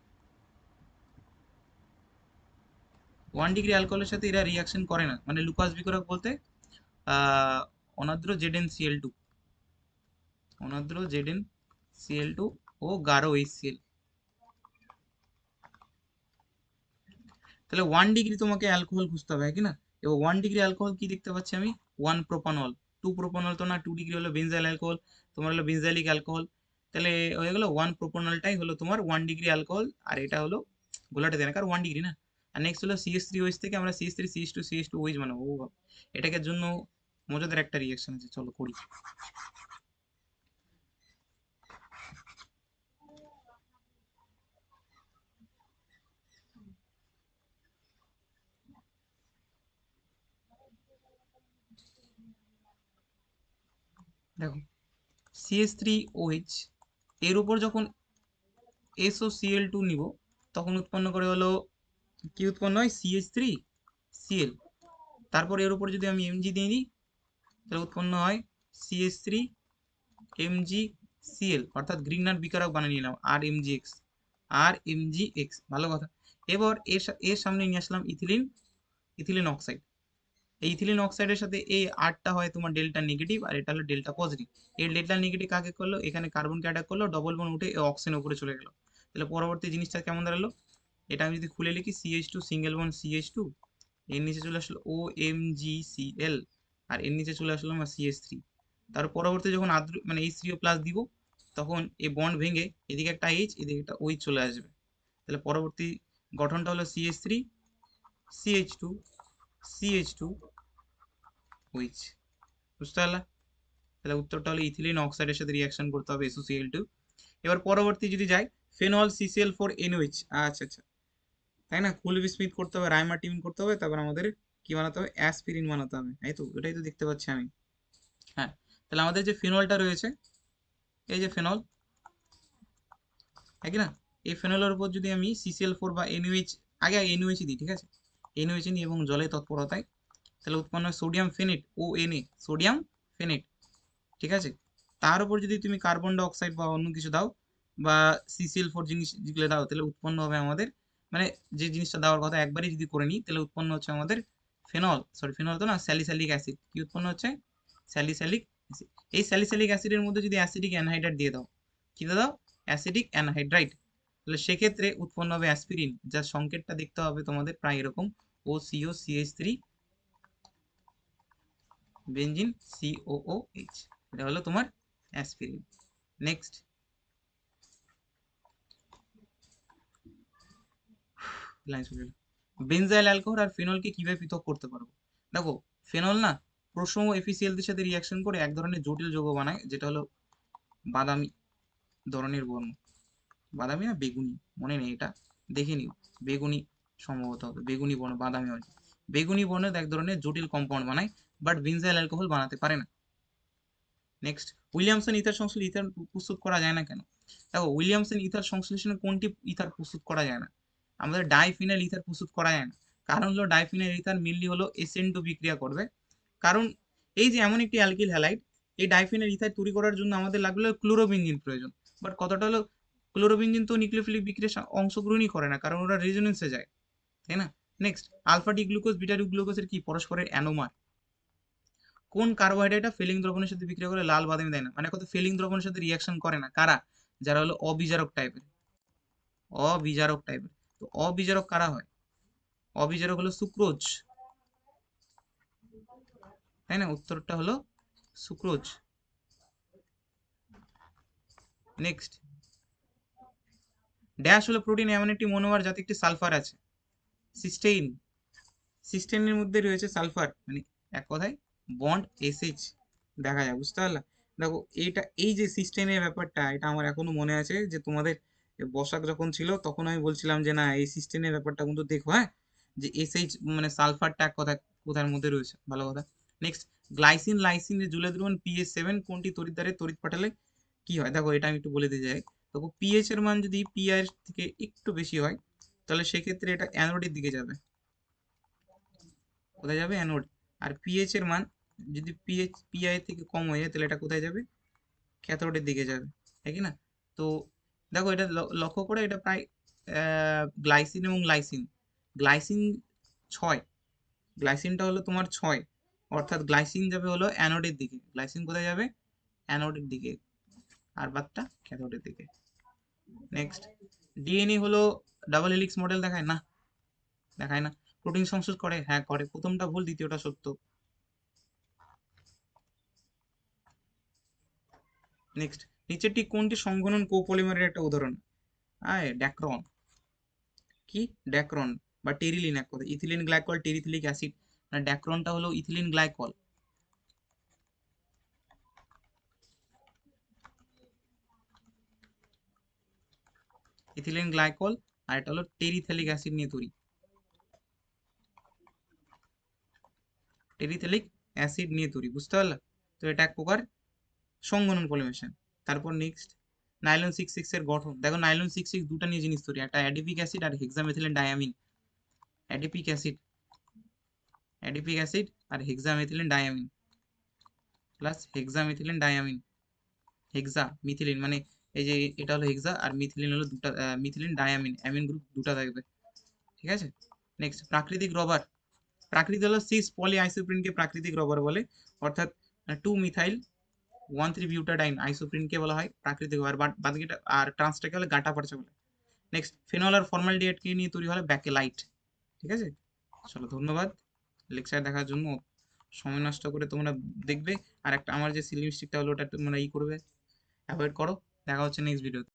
1 ডিগ্রি অ্যালকোহলের সাথে এরা রিয়াকশন করে না, মানে লুকাস বিক্রিয়ক বলতে আহ অনাদ্র ZnCl2, অনাদ্র ZnCl2 ও গাঢ় HCl। তাহলে 1 ডিগ্রি তোমাকে অ্যালকোহল খুঁজতে হবে, কি না? এবার 1 ডিগ্রি অ্যালকোহল কি দেখতে পাচ্ছি আমি, 1 প্রোপানল। 2 প্রোপানল তো না, 2 ডিগ্রি হলো বেনজাইল অ্যালকোহল, তোমার হলো বেনজাইলিক অ্যালকোহল। তাহলে হয়ে গেলো 1 প্রোপানলটাই হলো তোমার 1 ডিগ্রি অ্যালকোহল, আর এটা হলো গোলাটে দেয় না কারণ 1 ডিগ্রি না। আর নেক্সট হলো CH3OH থেকে আমরা CH3CH2CH2OH বানাবো। ও বাবা, এটাকে জন্য মজাদার একটা রিয়াকশন আছে, চলো করি। দেখো CH3OH এর উপর যখন SOCl2 নিব তখন উৎপন্ন করে হলো, কি উৎপন্ন হয়, CH3Cl। তারপর এর উপর যদি আমি Mg দিয়ে দিই তাহলে উৎপন্ন হয় CH3MgCl, অর্থাৎ গ্রিগনার বিকারক বানিয়ে নিলাম RMgX। ভালো কথা। এবার এর সামনে নিয়ে আসলাম ইথিলিন, ইথিলিন অক্সাইড। এই ইথিলিন অক্সাইডের সাথে এই আরটা হয় তোমার ডেল্টা নেগেটিভ আর এটা হলো ডেল্টা পজিটিভ। এই ডেল্টা নেগেটিভ কাকে করলো, এখানে কার্বনকে অ্যাটাক করলো, ডবল বন্ড উঠে অক্সিজেন উপরে চলে গেল। তাহলে পরবর্তী জিনিসটা কেমন দাঁড়ালো, এটা আমি যদি খুলে লিখি CH2 সিঙ্গেল বন্ড CH2, এর নিচে চলে আসলো OMgCl, আর এর নিচে চলে আসলো আমার CH3। তার পরবর্তী যখন আদ্র মানে H3O+ দিব তখন এই বন্ড ভেঙে এদিকে একটা H এদিকে একটা OH চলে আসবে। তাহলে পরবর্তী গঠনটা হলো CH3 CH2 CH2 OH। বুঝতে পারলা? তাহলে উত্তরটা হলো ইথিলিন অক্সাইডের সাথে রিয়াকশন করতে হবে SOCl2। এবার পরবর্তী যদি যাই, ফেনল CCl4NOH। আচ্ছা আচ্ছা, তাই না, কুলবি স্মিথ করতে হবে, রাইমার টিমিন করতে হবে, তারপর আমাদের কি বানাতে হবে, অ্যাসপিরিন বানাতে হবে, এই তো এটাই তো দেখতে পাচ্ছি আমি। হ্যাঁ, তাহলে আমাদের যে ফিনলটা রয়েছে, এই যে ফেনল, হ্যাঁ কি না, এই ফেনলের উপর যদি আমি CCl4 বা NaOH, আগে আগে NaOH দিই, ঠিক আছে, NaOH নিই এবং জলে তৎপরতায়, তাহলে উৎপন্ন হয় সোডিয়াম ফেনেট, ONa, সোডিয়াম ফেনেট, ঠিক আছে। তার উপর যদি তুমি কার্বন ডাই অক্সাইড বা অন্য কিছু দাও, বা CCl4 জিনিস যেগুলো দাও, তাহলে উৎপন্ন হবে আমাদের, মানে যে জিনিসটা দেওয়ার কথা একবারই যদি করে নিই, তাহলে উৎপন্ন হচ্ছে আমাদের ফেনল, সরি ফেনল তো না, স্যালিসাইলিক অ্যাসিড। কি উৎপন্ন হচ্ছে, স্যালিসাইলিক অ্যাসিড। এই স্যালিসাইলিক অ্যাসিডের মধ্যে যদি অ্যাসিডিক অ্যানহাইড্রাইড দিয়ে দাও, কি দিয়ে দাও, অ্যাসিডিক অ্যানহাইড্রাইড, তাহলে সেক্ষেত্রে উৎপন্ন হবে অ্যাসপিরিন, যার সংকেতটা দেখতে হবে তোমাদের প্রায় এরকম, OCOCH3 বেঞ্জিন COOH, এটা হলো তোমার অ্যাসপিরিন। নেক্সট, লাইন চলে গেল। বেনজাইল অ্যালকোহল আর ফেনলকে কিভাবে পৃথক করতে পারবো? দেখো, ফেনল না প্রোসোম এফিসিএল এর সাথে রিয়াকশন করে এক ধরনের জটিল যৌগ বানায়, যেটা হলো বাদামি ধরনের বর্ণ, বাদামি না বেগুনি, মনে নেই এটা, দেখে নিও, বেগুনি সম্ভবত হবে, বেগুনি বর্ণ, বাদামি হয়, বেগুনি বর্ণের এক ধরনের জটিল কম্পাউন্ড বানায়, বাট বেনজাইল অ্যালকোহল বানাতে পারে না। নেক্সট, উইলিয়ামসন ইথার সংশ্লেষণ ইথার প্রস্তুত করা যায় না কেন? দেখো, উইলিয়ামসন ইথার সংশ্লেষণে কোনটি ইথার প্রস্তুত করা যায় না? আমাদের ডাইফিনাইল ইথার প্রস্তুত করা যায় না। কারণ হলো ডাইফিনাইল ইথার মেনলি হলো SN2 বিক্রিয়া করবে। কারণ এই যে এমন একটি অ্যালকিল হ্যালাইড, এই ডাইফিনাইল ইথার তৈরি করার জন্য আমাদের লাগলো ক্লোরোবেনজিন প্রয়োজন। বাট কতটা হলো, ক্লোরোবেনজিন তো নিউক্লিওফিলিক বিক্রিয়ায় অংশগ্রহণই করে না, কারণ ওরা রেজোনেন্সে যায়, তাই না। Next, alpha D glucose beta D গ্লুকোজের কি পরস্পরের অ্যানোমার? কোন কার্বোহাইড্রেটটা ফেলিং দ্রবণের সাথে বিক্রিয়া করে লাল বাদামি দেয় না? মানে কত, ফেলিং দ্রবণের সাথে রিয়াকশন করে না কারা, যারা হলো অবিজারক টাইপের, অবিজারক টাইপের। তো অবিজারক কারা হয়? অবিজারক হলো সুক্রোজ, তাই না, উত্তরটা হলো সুক্রোজ। নেক্সট, ড্যাশ হলো প্রোটিন এমন একটি মনোমার যাতে একটি সালফার আছে, সিস্টেইন, সিস্টেইনের মধ্যে রয়েছে সালফার, মানে এক কথায় বন্ড SH দেখা যায়, বুঝতে পারলা। দেখো এইটা, এই যে সিস্টেইনের ব্যাপারটা, এটা আমার এখনো মনে আছে, যে তোমাদের বসাক যখন ছিল তখন আমি বলছিলাম যে না, এই সিস্টেইনের ব্যাপারটা কিন্তু দেখো, হ্যাঁ, যে SH মানে সালফারটা এক কথা কোথার মধ্যে রয়েছে, ভালো কথা। নেক্সট, গ্লাইসিন লাইসিন যে জুলে দ্রবণ PH7 কোনটি তড়িৎ দ্বারে তড়িৎ পাঠালে কি হয়? দেখো এটা আমি একটু বলে দিতে চাই। দেখো, পিএইচ এর মান যদি PI এর থেকে একটু বেশি হয়, তাহলে সেক্ষেত্রে এটা অ্যানোডের দিকে যাবে, কোথায় যাবে, অ্যানোড। আর পিএইচ এর মান যদি PI থেকে কম হয়ে যায়, তাহলে এটা কোথায় যাবে, ক্যাথোডের দিকে যাবে, তাই কি না। তো দেখো, এটা লক্ষ্য করে, এটা প্রায় গ্লাইসিন এবং লাইসিন, গ্লাইসিন 6, গ্লাইসিনটা হলো তোমার 6, অর্থাৎ গ্লাইসিন যাবে হলো অ্যানোডের দিকে, গ্লাইসিন কোথায় যাবে, অ্যানোডের দিকে, আর বাদটা ক্যাথোডের দিকে। নেক্সট, DNA হলো ডাবল হেলিক্স মডেল দেখায় না, দেখায় না। প্রোটিন সংশ্লেষ করে, হ্যাঁ করে, প্রথমটা ভুল, দ্বিতীয়টা সত্য। নেক্সট, নিচেরটি কোনটি সংঘনন কোপলিমারের একটা উদাহরণ? ড্যাক্রন, কি ড্যাক্রন বা টেরিলিন, এক কথা, ইথিলিন গ্লাইকল টেরিথিলিক অ্যাসিড, না ড্যাক্রনটা হলো ইথিলিন গ্লাইকল, ইথিলিন গ্লাইকল, আর এটা হলো টেরিথিলিক অ্যাসিড নিয়ে তৈরি, টেরিথিলিক অ্যাসিড নিয়ে তৈরি, বুঝতে পারলা। তো এটা এক প্রকার সংঘনন পলিমেশন। তারপর নেক্সট, নাইলন 6,6 এর গঠন দেখো, নাইলন 6,6 দুটা নিয়ে জিনিস তৈরি, একটা অ্যাডিপিক অ্যাসিড আর hexamethylene diamine, adipic acid, adipic acid আর hexamethylene diamine, plus hexamethylene diamine, hexamethylene, মানে এই যে এটা হলো হেক্সা, আর মিথিলিন হলো দুটা, মিথিলিন ডায়ামিন, অ্যামিন গ্রুপ দুটা থাকবে, ঠিক আছে। নেক্সট, প্রাকৃতিক রবার, প্রাকৃতিক হলো 6 পলি আইসোপ্রিনকে প্রাকৃতিক রবার বলে, অর্থাৎ 2 মিথাইল 1,3 বিউটাডাইন আইসোপ্রিনকে বলা হয় প্রাকৃতিক রবার, বাকিটা আর ট্রান্সটাকে হলে গাটা পড়ছে বলে। নেক্সট, ফেনল আর ফর্মালডিহাইডকে নিয়ে তৈরি হলো ব্যাকেলাইট, ঠিক আছে। চলো, ধন্যবাদ লেকচার দেখার জন্য, সময় নষ্ট করে তোমরা দেখবে, আর একটা আমার যে সিলি মিস্টেকটা হলো ওটা তোমরা করবে, অ্যাভয়েড করো। দেখা হচ্ছে নেক্সট ভিডিও।